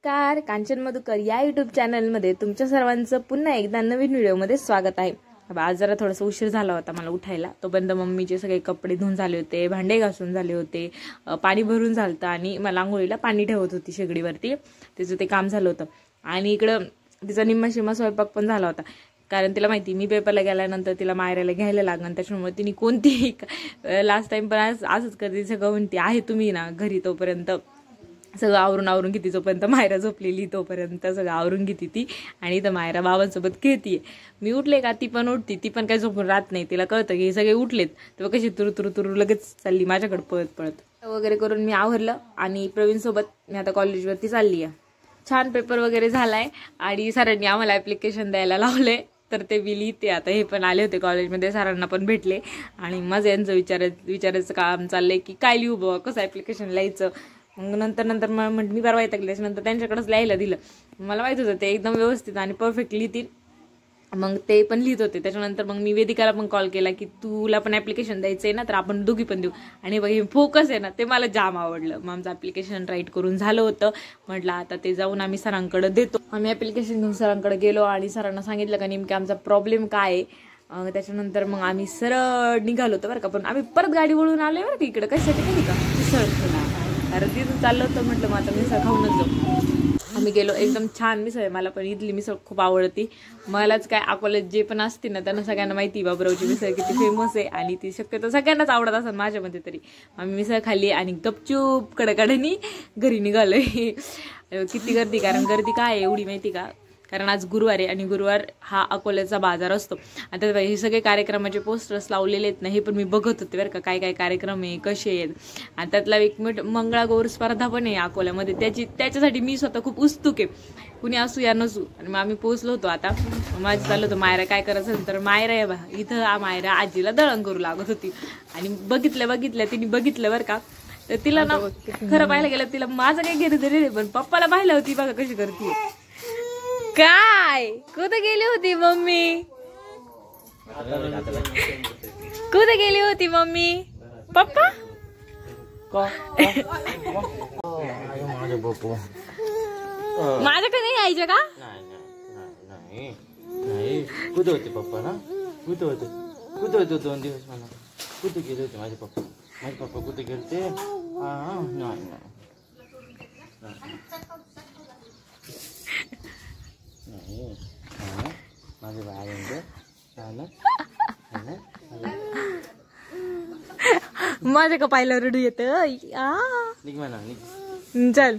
नमस्कार, कांचन मधुकर या युट्यूब चॅनलमध्ये तुमच्या सर्वांचं पुन्हा एकदा नवीन व्हिडिओमध्ये स्वागत आहे। आज जरा थोडासा उशीर झाला होता मला उठायला, तोपर्यंत मम्मीचे सगळे कपडे धुवून झाले होते, भांडे घासून झाले होते, पाणी भरून झालतं आणि मला आंघोळीला पाणी ठेवत होती शेगडीवरती, तिचं ते काम झालं होतं। आणि इकडं तिचा निम्मा शिम्मा स्वयंपाक पण झाला होता, कारण तिला माहिती मी पेपरला गेल्यानंतर तिला मायराला घ्यायला लागणार, त्याच्यामुळे तिने कोणतीही लास्ट टाइम पण असंच करते, सगळं म्हणते आहे तुम्ही ना घरी तोपर्यंत सगळं आवरून घेते, जोपर्यंत मायरा झोपलेली तोपर्यंत सगळं आवरून घेते ती। आणि इथं मायरा बाबांसोबत खेळतीये, मी उठले का ती पण उठती, ती पण काही झोपून राहत नाही, तिला कळतं की हे सगळे उठलेत तेव्हा कशी तुरु लगेच चालली माझ्याकडे पळत पळत वगैरे करून मी आवरलं आणि प्रवीण सोबत मी आता कॉलेजवरती चालली आहे। छान पेपर वगैरे झालाय आणि सरांनी आम्हाला ऍप्लिकेशन द्यायला लावले, तर ते मी लिहिते आता। हे पण आले होते कॉलेजमध्ये, सरांना पण भेटले आणि माझं यांचं विचारायचं काम चाललंय की काय लिहू बाबा, कसं ऍप्लिकेशन लिहायचं। मग नंतर मी परवा येतं त्याच्यानंतर त्यांच्याकडेच लिहायला दिलं, मला माहित होतं ते एकदम व्यवस्थित आणि परफेक्ट लिहितील, मग ते पण लिहित होते। त्याच्यानंतर मग मी वेदिकाला पण कॉल केला की तुला पण ऍप्लिकेशन द्यायचंय ना, तर आपण दोघी पण देऊ। आणि बघ हे फोकस आहे ना, ते मला जाम आवडलं। मग आमचं ऍप्लिकेशन राईट करून झालं होतं, म्हटलं आता ते जाऊन आम्ही सरांकडे देतो। आम्ही ऍप्लिकेशन घेऊन सरांकडे गेलो आणि सरांना सांगितलं का नेमकं आमचा प्रॉब्लेम काय आहे। त्याच्यानंतर मग आम्ही सरळ निघालो होतो बरं का, पण आम्ही परत गाडी वळून आलोय बरं का इकडे, कशासाठी माहिती का, मिसळ कारण तिथून चाललं होतं, म्हटलं मग आता मिसळ खाऊनच जाऊ। आम्ही गेलो, एकदम छान मिसळ आहे, मला पण इथली मिसळ खूप आवडती। मलाच काय अकोल्यात जे पण असते ना त्यांना सगळ्यांना माहिती बाबरावची मिसळ किती फेमस आहे आणि ती शक्यतो सगळ्यांनाच आवडत असेल माझ्यामध्ये तरी। आम्ही मिसळ खाल्ली आणि गपचूप कडकडनी घरी निघालोय। किती गर्दी, कारण गर्दी काय आहे एवढी माहिती का, कारण आज गुरुवार आहे आणि गुरुवार हा अकोल्याचा बाजार असतो। आता हे सगळे कार्यक्रमाचे पोस्टर्स लावलेले आहेत ना, हे पण मी बघत होते बरं का, काय काय कार्यक्रम आहे कसे आहेत। आणि त्यातला एक मंगळागौर स्पर्धा पण आहे अकोल्यामध्ये, त्याच्यासाठी मी स्वतः खूप उत्सुक आहे, कुणी असू या नसू। आणि मग आम्ही पोहोचलो होतो, आता माझं चाललं होतं मायरा काय करायचं, तर मायरा आहे बा इथं, मायरा आजीला दळण करू लागत होती आणि बघितलं तिने बघितलं बरं का, तर तिला ना खरं पाहायला गेलं तिला माझं काही घेत तरी, पण पप्पाला पाहिलं होती बघा कशी करते। काय कुठे गेली होती मम्मी, कुठे गेली होती मम्मी, पप्पा माझ्याकडे नाही यायचं का, कुठे होते पप्पा ना, कुठे होते 2 दिवस, मला कुठे गेले होते माझे पप्पा कुठे गेले, माझे माझ्या का पाहिलं रडू येत, चल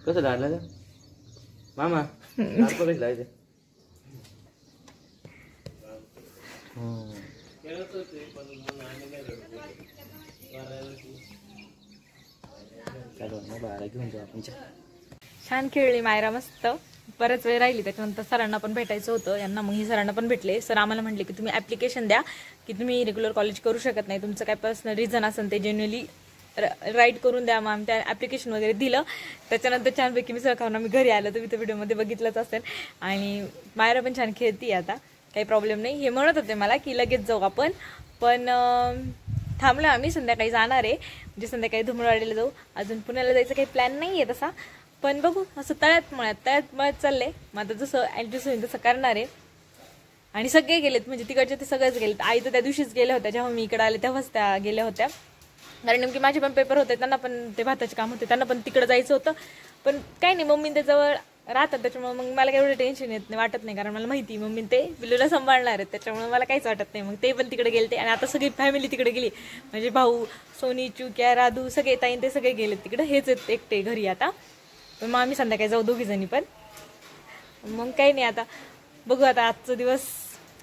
कसं लाडलं मामा, कसं लावायचं, घेऊन जाऊ आपण। छान खेळली मायरा मस्त, बरेच वेळ राहिली। त्याच्यानंतर सरांना पण भेटायचं होतं यांना, मग ही सरांना पण भेटले। सर आम्हाला म्हटले की तुम्ही ऍप्लिकेशन द्या, की तुम्ही रेग्युलर कॉलेज करू शकत नाही, तुमचं काय पर्सनल रिझन असेल ते जेन्युअली राईट करून द्या। मग त्या ऍप्लिकेशन वगैरे दिलं, त्याच्यानंतर छानपैकी मी सर खाऊन आम्ही घरी आलो, तुम्ही त्या व्हिडिओमध्ये बघितलंच असेल। आणि मायरा पण छान खेळती आता, काही प्रॉब्लेम नाही। हे म्हणत होते मला की लगेच जाऊ आपण, पण थांबलो आम्ही, संध्याकाळी जाणार आहे, म्हणजे संध्याकाळी धुमळवाडीला जाऊ। अजून पुण्याला जायचं काही प्लॅन नाही आहे तसा, पण बघू असं तळ्यात मळ्यात चाललंय। मग आता जसं ऍडजस्ट होईल तसं करणार आहे। आणि सगळे गेलेत, म्हणजे तिकडचे ते सगळेच गेलेत। आई तर त्या दिवशीच गेल्या होत्या, जेव्हा मी इकडे आले तेव्हाच त्या गेल्या होत्या, कारण नेमकी माझे पण पेपर होते, त्यांना पण ते भाताचे काम होते, त्यांना पण तिकडे जायचं होतं। पण काही नाही, मम्मी त्याजवळ राहतात, त्याच्यामुळे मग मला काही एवढं टेन्शन वाटत नाही, कारण मला माहिती मम्मी ते बिल्लूला सांभाळणार आहेत, त्याच्यामुळे मला काहीच वाटत नाही। मग ते पण तिकडे गेलते आणि आता सगळी फॅमिली तिकडे गेली, म्हणजे भाऊ, सोनी, चुक्या, राधू सगळे, ताईन ते सगळे गेलेत तिकडे, हेच आहेत एकटे घरी आता। पण मग आम्ही संध्याकाळी जाऊ दोघी जणी पण, मग काही नाही आता बघू। आता आजचे दिवस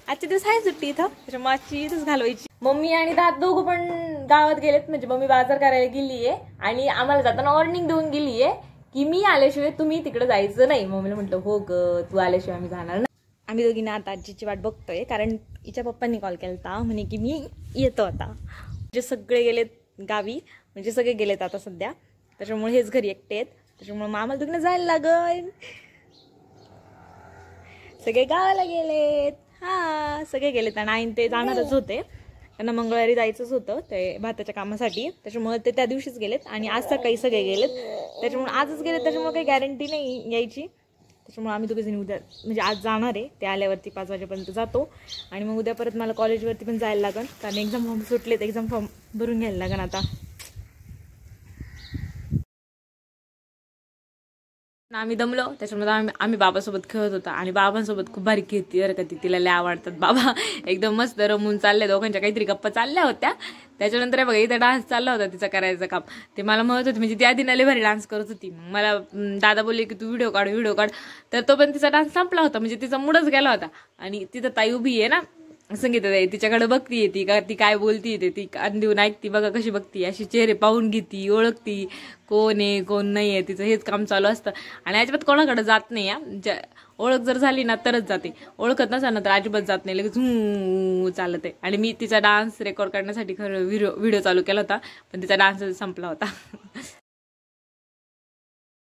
आहे सुट्टी इथं, त्याच्यामुळे आजची इथंच घालवायची। मम्मी आणि दादा दोघं पण गावात गेलेत, म्हणजे मम्मी बाजार करायला गेलीये आणि आम्हाला जाताना वॉर्निंग देऊन गेलीये की मी आल्याशिवाय तुम्ही तिकडे जायचं नाही। मम्मीला म्हटलं हो ग, तू आल्याशिवाय आम्ही जाणार नाही। आम्ही दोघींनी आता आजीची वाट बघतोय, कारण हिच्या पप्पांनी कॉल केला म्हणे की मी येतो आता। म्हणजे सगळे गेलेत गावी, म्हणजे सगळे गेलेत आता सध्या, त्याच्यामुळे हेच घरी एकटे आहेत, त्याच्यामुळे आम्हाला दोघींना जायला लागेल। सगळे गावाला गेलेत, हा सगळे गेलेत आणि ते जाणारच होते, त्यांना मंगळवारी जायचंच होतं ते भाताच्या कामासाठी, त्याच्यामुळे ते त्या दिवशीच गेलेत आणि आज सकाळी सगळे गेलेत, त्याच्यामुळे आजच गेलेत, त्याच्यामुळे काही गॅरंटी नाही यायची. त्याच्यामुळे आम्ही दोघेजणी उद्या म्हणजे आज जाणार आहे, ते आल्यावरती 5 वाजेपर्यंत जातो आणि मग उद्या परत मला कॉलेजवरती पण जायला लागेल, कारण एक्झाम फॉर्म सुटलेत, एक्झाम फॉर्म भरून घ्यायला लागेल आता. आम्ही दमलो, त्याच्यामुळे आम्ही बाबासोबत खेळत होता आणि बाबांसोबत खूप भारी खेळती बरं का ती, तिला लय आवडतात बाबा. एकदम मस्त रमून चालले, दोघांच्या काहीतरी गप्पा चालल्या होत्या. त्याच्यानंतर बघा इथं डान्स चालला होता तिचा करायचं काम, ते मला म्हणत होती, म्हणजे ती आधी लय भारी डान्स करत होती. मग मला दादा बोलले की तू व्हिडिओ काढ, तर तो पण तिचा डान्स संपला होता, म्हणजे तिचा मूडच गेला होता. आणि तिथं ताई उभी आहे ना संगीता ताई, तिच्याकडे बघतीये ती काय बोलतीये ती कान देऊन ऐकती बघा कशी बघती, अशी चेहरे पाहून घेती, ओळखती कोण आहे कोण नाही आहे, तिचं हेच काम चालू असतं. आणि अजिबात कोणाकडे जात नाही, ओळख जर झाली ना तरच जाते, ओळखत नसा ना तर अजिबात जात नाही, लगेच चालत आहे. आणि मी तिचा डान्स रेकॉर्ड करण्यासाठी खरं व्हिडिओ चालू केला होता, पण तिचा डान्स संपला होता.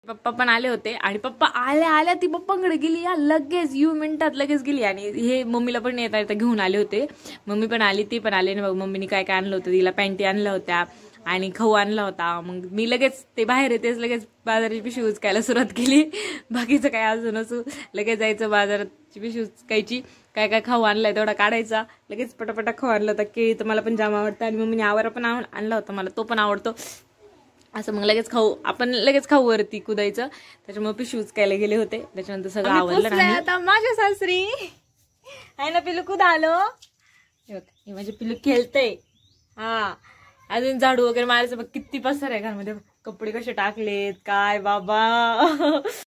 पप्पा पण आले होते आणि पप्पा आल्या ती पप्पांकडे गेली या लगेच मिनिटात लगेच गेली. आणि हे मम्मीला पण येता घेऊन आले होते, मम्मी पण आली, ती पण आले. मग मम्मीने काय काय आणलं होतं, तिला पॅन्टी आणल्या होत्या आणि खाऊ आणला होता. मग मी लगेच ते बाहेर येतेच लगेच बाजाराची पिशवी उचकायला सुरुवात केली, बाकीचं काय अजून असू लगेच जायचं बाजाराची पिशवी उचकायची, काय काय खाऊ आणलाय तेवढा काढायचा, लगेच पटापटा खाऊ आणला होता. केळी तर मला पण जाम आवडतं आणि मम्मीने आवरा पण आणला होता, मला तो पण आवडतो. असं मग लगेच खाऊ वरती कुदायचं, त्याच्यामुळे पिशवी उचकायला गेले होते. त्याच्यानंतर सगळं आवडलं. आता माझ्या सासरी आहे ना पिलू कुद आलो, हे माझे पिलू खेळतय. हा अजून झाडू वगैरे मारायचं बघ, किती पसार आहे घरामध्ये, कपडे कसे टाकलेत काय बाबा.